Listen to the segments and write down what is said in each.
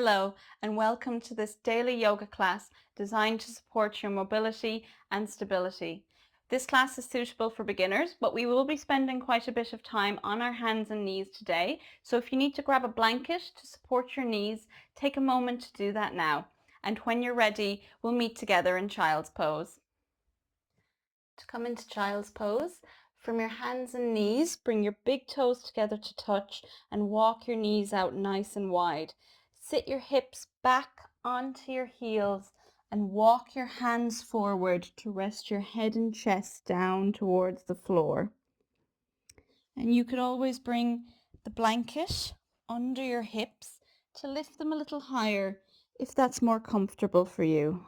Hello, and welcome to this daily yoga class designed to support your mobility and stability. This class is suitable for beginners, but we will be spending quite a bit of time on our hands and knees today. So if you need to grab a blanket to support your knees, take a moment to do that now. And when you're ready, we'll meet together in child's pose. To come into child's pose, from your hands and knees, bring your big toes together to touch and walk your knees out nice and wide. Sit your hips back onto your heels and walk your hands forward to rest your head and chest down towards the floor. And you could always bring the blanket under your hips to lift them a little higher if that's more comfortable for you.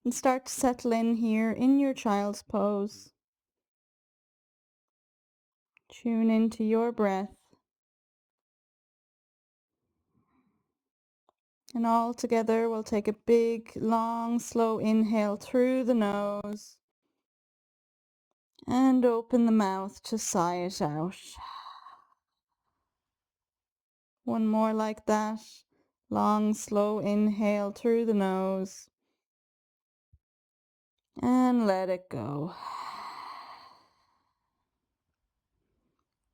And start to settle in here in your child's pose. Tune into your breath. And all together we'll take a big, long, slow inhale through the nose and open the mouth to sigh it out. One more like that. Long, slow inhale through the nose and let it go.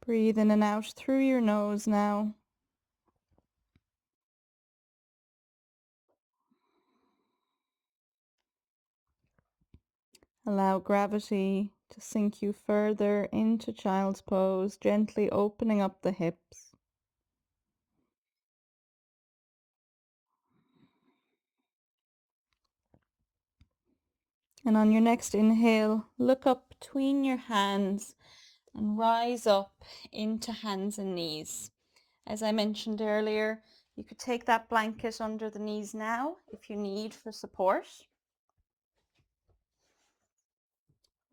Breathe in and out through your nose now. Allow gravity to sink you further into child's pose, gently opening up the hips. And on your next inhale, look up between your hands and rise up into hands and knees. As I mentioned earlier, you could take that blanket under the knees now if you need for support.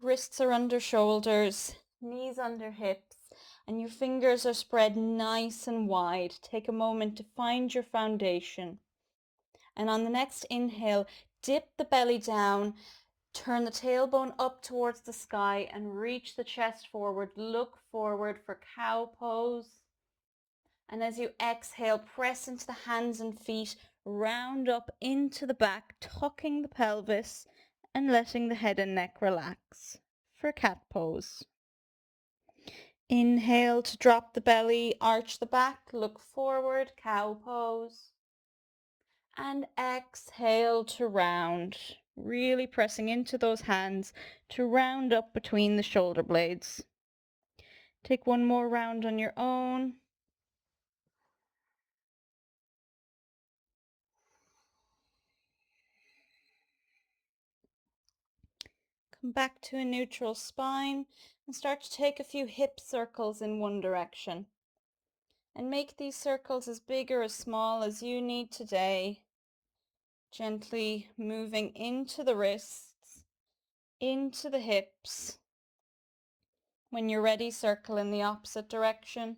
Wrists are under shoulders, knees under hips, and your fingers are spread nice and wide. Take a moment to find your foundation. And on the next inhale, dip the belly down, turn the tailbone up towards the sky and reach the chest forward. Look forward for cow pose. And as you exhale, press into the hands and feet, round up into the back, tucking the pelvis and letting the head and neck relax for cat pose. Inhale to drop the belly, arch the back, look forward, cow pose. And exhale to round, really pressing into those hands to round up between the shoulder blades. Take one more round on your own. Come back to a neutral spine and start to take a few hip circles in one direction. And make these circles as big or as small as you need today. Gently moving into the wrists, into the hips. When you're ready, circle in the opposite direction.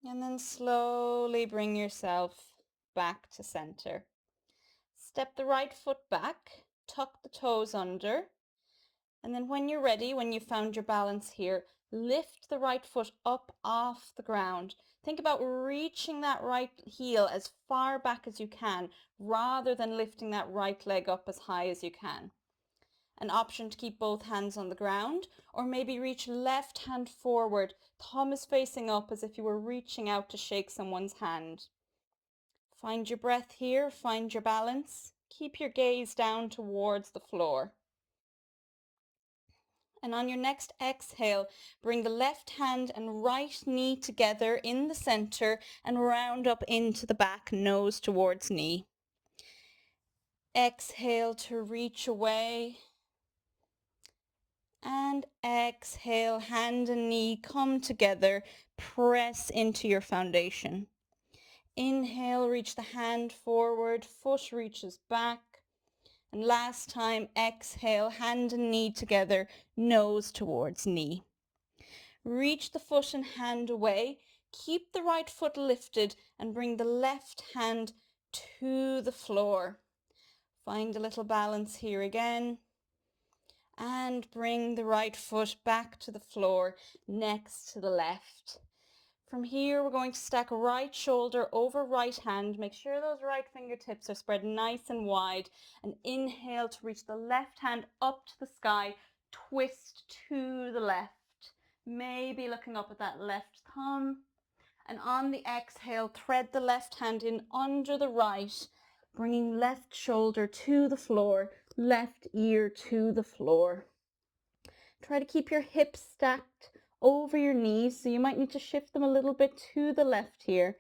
And then slowly bring yourself back to center. Step the right foot back, tuck the toes under, and then when you're ready, when you've found your balance here, lift the right foot up off the ground. Think about reaching that right heel as far back as you can, rather than lifting that right leg up as high as you can. An option to keep both hands on the ground, or maybe reach left hand forward, thumb is facing up as if you were reaching out to shake someone's hand. Find your breath here, find your balance. Keep your gaze down towards the floor. And on your next exhale, bring the left hand and right knee together in the center and round up into the back, nose towards knee. Exhale to reach away. And exhale, hand and knee come together, press into your foundation. Inhale, reach the hand forward, foot reaches back. And last time, exhale, hand and knee together, nose towards knee. Reach the foot and hand away. Keep the right foot lifted and bring the left hand to the floor. Find a little balance here again. And bring the right foot back to the floor next to the left. From here, we're going to stack right shoulder over right hand. Make sure those right fingertips are spread nice and wide. And inhale to reach the left hand up to the sky. Twist to the left. Maybe looking up at that left thumb. And on the exhale, thread the left hand in under the right, bringing left shoulder to the floor, left ear to the floor. Try to keep your hips stacked over your knees, so you might need to shift them a little bit to the left here.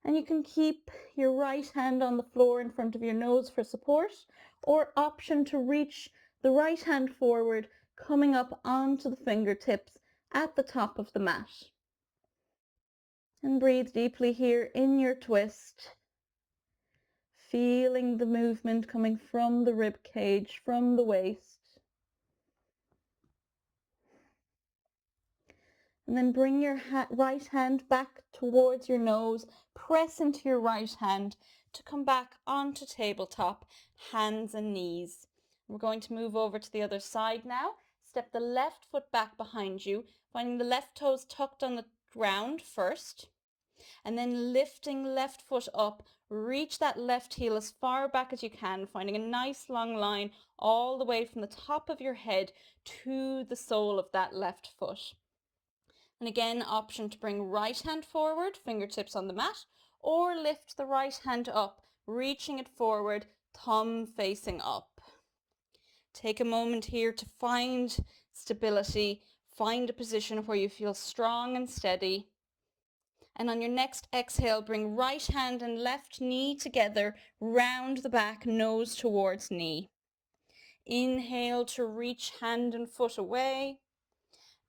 And you can keep your right hand on the floor in front of your nose for support, or option to reach the right hand forward, coming up onto the fingertips at the top of the mat. And breathe deeply here in your twist, feeling the movement coming from the rib cage, from the waist. And then bring your right hand back towards your nose, press into your right hand to come back onto tabletop, hands and knees. We're going to move over to the other side now. Step the left foot back behind you, finding the left toes tucked on the ground first. And then lifting left foot up, reach that left heel as far back as you can, finding a nice long line all the way from the top of your head to the sole of that left foot. And again, option to bring right hand forward, fingertips on the mat, or lift the right hand up, reaching it forward, thumb facing up. Take a moment here to find stability, find a position where you feel strong and steady. And on your next exhale, bring right hand and left knee together, round the back, nose towards knee. Inhale to reach hand and foot away.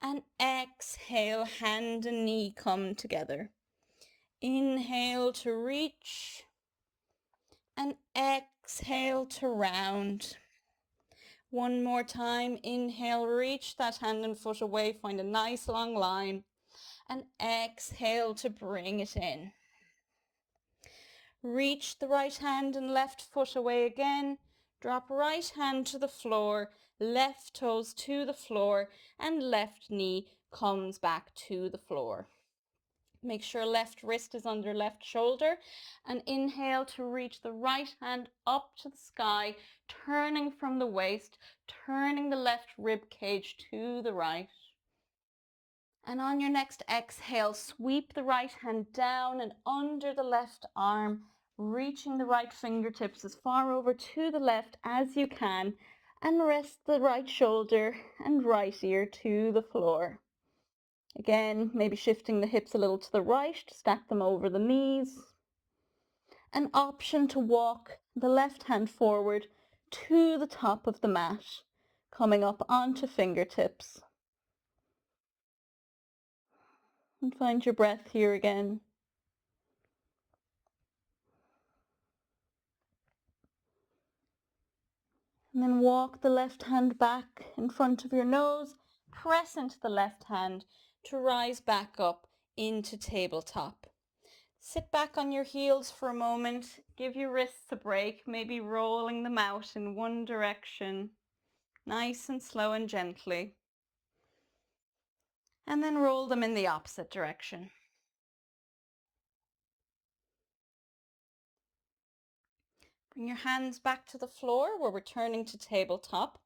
And exhale, hand and knee come together. Inhale to reach. And exhale to round. One more time. Inhale, reach that hand and foot away. Find a nice long line. And exhale to bring it in. Reach the right hand and left foot away again. Drop right hand to the floor, left toes to the floor, and left knee comes back to the floor. Make sure left wrist is under left shoulder, and inhale to reach the right hand up to the sky, turning from the waist, turning the left rib cage to the right. And on your next exhale, sweep the right hand down and under the left arm, reaching the right fingertips as far over to the left as you can, and rest the right shoulder and right ear to the floor. Again, maybe shifting the hips a little to the right to stack them over the knees. An option to walk the left hand forward to the top of the mat, coming up onto fingertips. And find your breath here again. And then walk the left hand back in front of your nose, press into the left hand to rise back up into tabletop. Sit back on your heels for a moment, give your wrists a break, maybe rolling them out in one direction, nice and slow and gently. And then roll them in the opposite direction. Bring your hands back to the floor. We're returning to tabletop.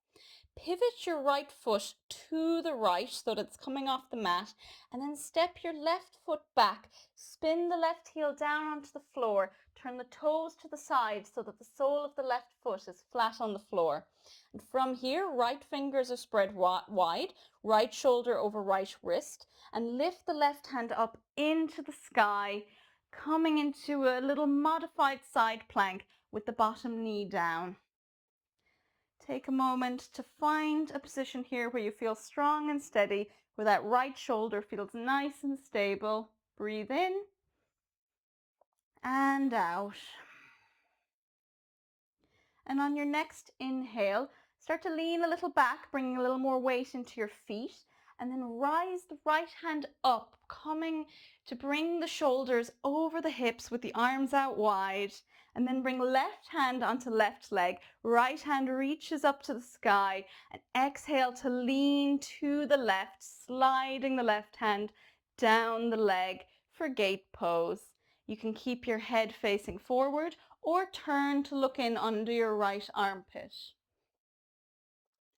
Pivot your right foot to the right so that it's coming off the mat, and then step your left foot back. Spin the left heel down onto the floor. Turn the toes to the side so that the sole of the left foot is flat on the floor. And from here, right fingers are spread wide, right shoulder over right wrist, and lift the left hand up into the sky, coming into a little modified side plank with the bottom knee down. Take a moment to find a position here where you feel strong and steady, where that right shoulder feels nice and stable. Breathe in and out. And on your next inhale, start to lean a little back, bringing a little more weight into your feet. And then rise the right hand up, coming to bring the shoulders over the hips with the arms out wide. And then bring left hand onto left leg. Right hand reaches up to the sky. And exhale to lean to the left, sliding the left hand down the leg for gate pose. You can keep your head facing forward or turn to look in under your right armpit.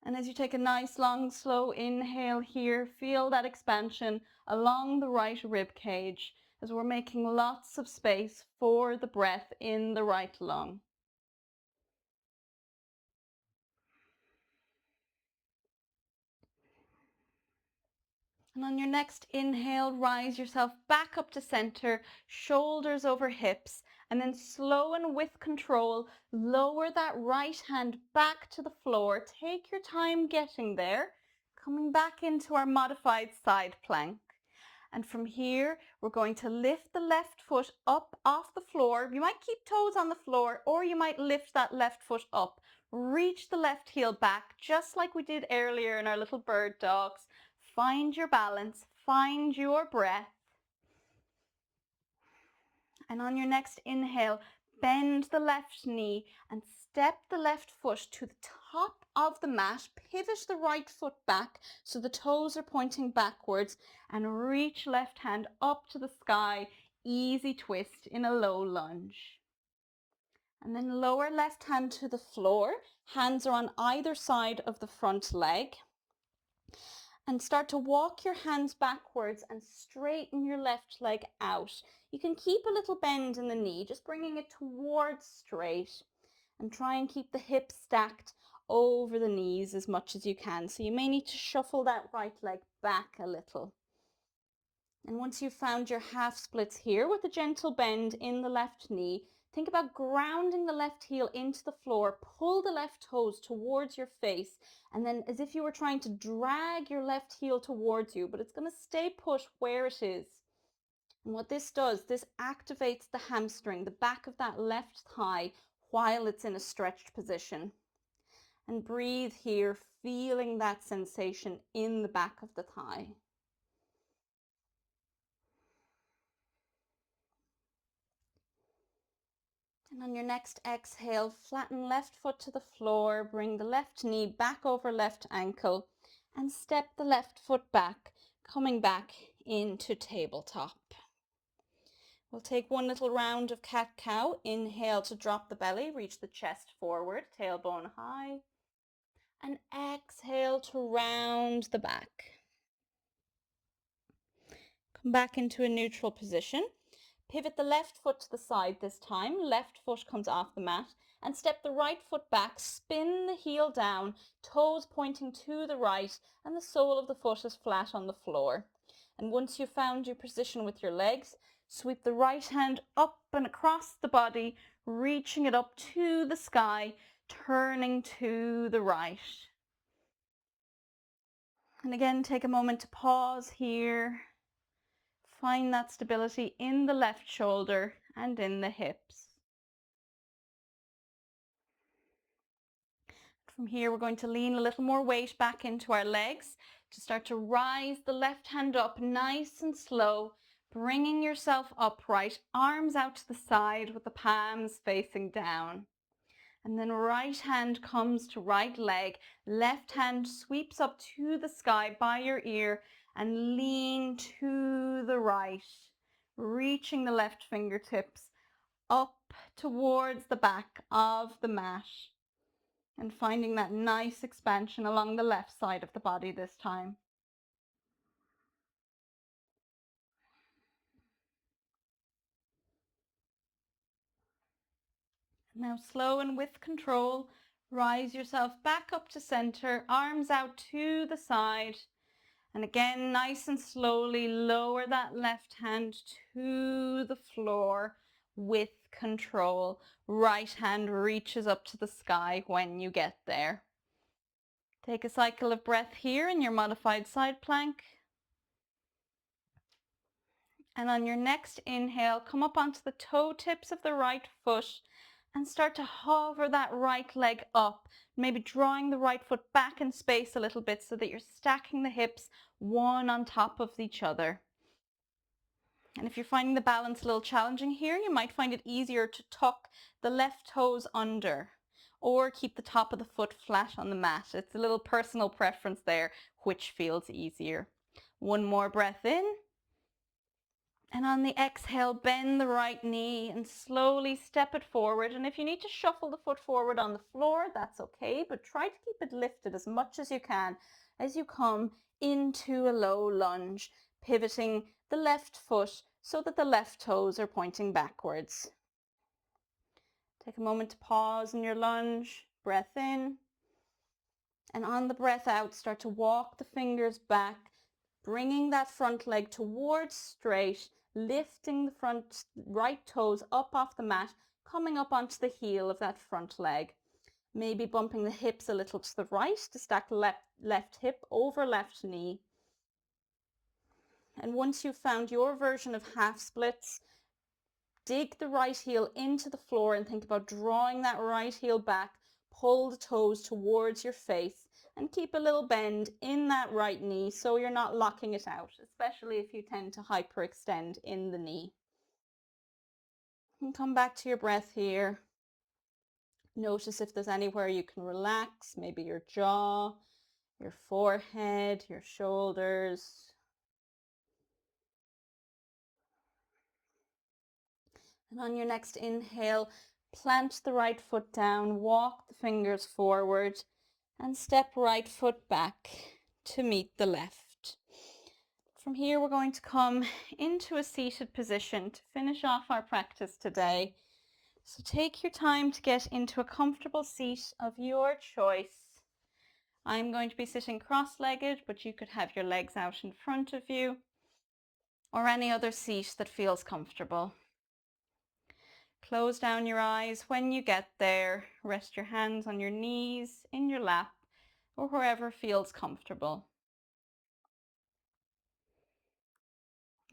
And as you take a nice long slow inhale here, feel that expansion along the right rib cage as we're making lots of space for the breath in the right lung. And on your next inhale, rise yourself back up to center, shoulders over hips, and then slow and with control, lower that right hand back to the floor. Take your time getting there, coming back into our modified side plank. And from here, we're going to lift the left foot up off the floor. You might keep toes on the floor, or you might lift that left foot up. Reach the left heel back, just like we did earlier in our little bird dogs. Find your balance, find your breath. And on your next inhale, bend the left knee and step the left foot to the top of the mat. Pivot the right foot back so the toes are pointing backwards and reach left hand up to the sky. Easy twist in a low lunge. And then lower left hand to the floor. Hands are on either side of the front leg. And start to walk your hands backwards and straighten your left leg out. You can keep a little bend in the knee, just bringing it towards straight, and try and keep the hips stacked over the knees as much as you can. So you may need to shuffle that right leg back a little. And once you've found your half splits here with a gentle bend in the left knee, think about grounding the left heel into the floor, pull the left toes towards your face, and then as if you were trying to drag your left heel towards you, but it's going to stay put where it is. And what this does, this activates the hamstring, the back of that left thigh, while it's in a stretched position. And breathe here, feeling that sensation in the back of the thigh. And on your next exhale, flatten left foot to the floor, bring the left knee back over left ankle, and step the left foot back, coming back into tabletop. We'll take one little round of cat-cow. Inhale to drop the belly, reach the chest forward, tailbone high. And exhale to round the back. Come back into a neutral position. Pivot the left foot to the side this time. Left foot comes off the mat. And step the right foot back. Spin the heel down. Toes pointing to the right. And the sole of the foot is flat on the floor. And once you've found your position with your legs, sweep the right hand up and across the body, reaching it up to the sky, turning to the right. And again, take a moment to pause here. Find that stability in the left shoulder and in the hips. From here, we're going to lean a little more weight back into our legs to start to rise the left hand up nice and slow, bringing yourself upright, arms out to the side with the palms facing down. And then right hand comes to right leg, left hand sweeps up to the sky by your ear and lean to the right, reaching the left fingertips up towards the back of the mat and finding that nice expansion along the left side of the body this time. Now slow and with control, rise yourself back up to center, arms out to the side. And again, nice and slowly lower that left hand to the floor with control. Right hand reaches up to the sky when you get there. Take a cycle of breath here in your modified side plank. And on your next inhale, come up onto the toe tips of the right foot And start to hover that right leg up, maybe drawing the right foot back in space a little bit so that you're stacking the hips one on top of each other. And if you're finding the balance a little challenging here, you might find it easier to tuck the left toes under or keep the top of the foot flat on the mat. It's a little personal preference there, which feels easier. One more breath in. And on the exhale, bend the right knee and slowly step it forward. And if you need to shuffle the foot forward on the floor, that's okay, but try to keep it lifted as much as you can as you come into a low lunge, pivoting the left foot so that the left toes are pointing backwards. Take a moment to pause in your lunge, breath in, and on the breath out, start to walk the fingers back, bringing that front leg towards straight, lifting the front right toes up off the mat, coming up onto the heel of that front leg. Maybe bumping the hips a little to the right to stack left hip over left knee. And once you've found your version of half splits, dig the right heel into the floor and think about drawing that right heel back, pull the toes towards your face and keep a little bend in that right knee so you're not locking it out, especially if you tend to hyperextend in the knee. And come back to your breath here. Notice if there's anywhere you can relax, maybe your jaw, your forehead, your shoulders. And on your next inhale, plant the right foot down, walk the fingers forward, and step right foot back to meet the left. From here, we're going to come into a seated position to finish off our practice today. So take your time to get into a comfortable seat of your choice. I'm going to be sitting cross-legged, but you could have your legs out in front of you or any other seat that feels comfortable. Close down your eyes when you get there. Rest your hands on your knees, in your lap, or wherever feels comfortable.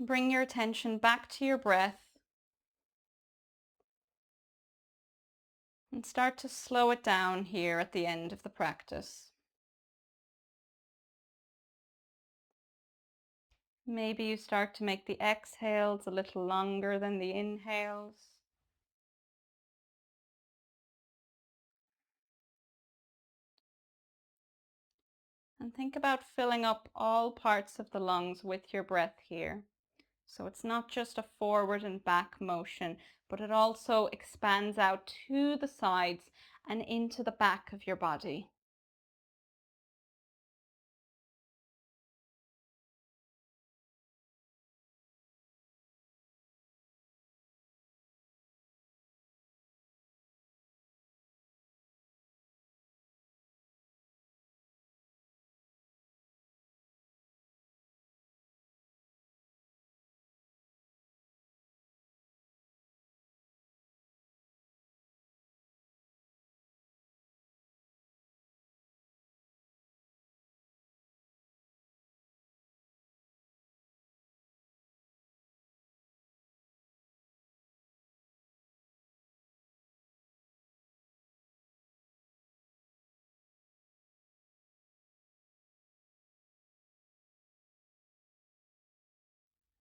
Bring your attention back to your breath and start to slow it down here at the end of the practice. Maybe you start to make the exhales a little longer than the inhales. And think about filling up all parts of the lungs with your breath here. So it's not just a forward and back motion, but it also expands out to the sides and into the back of your body.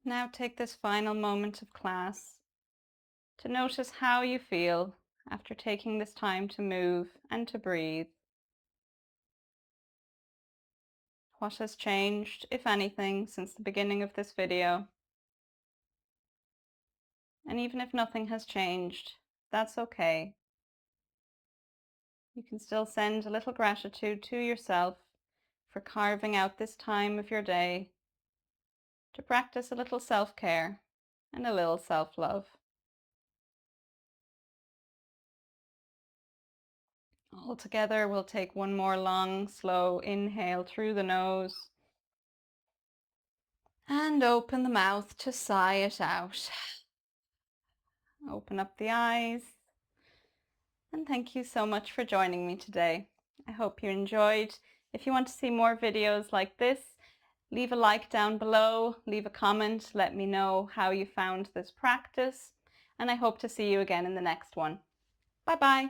Now take this final moment of class to notice how you feel after taking this time to move and to breathe. What has changed, if anything, since the beginning of this video? And even if nothing has changed, that's okay. You can still send a little gratitude to yourself for carving out this time of your day to practice a little self-care and a little self-love. All together, we'll take one more long, slow inhale through the nose and open the mouth to sigh it out. Open up the eyes. And thank you so much for joining me today. I hope you enjoyed. If you want to see more videos like this, leave a like down below, leave a comment, let me know how you found this practice, and I hope to see you again in the next one. Bye bye.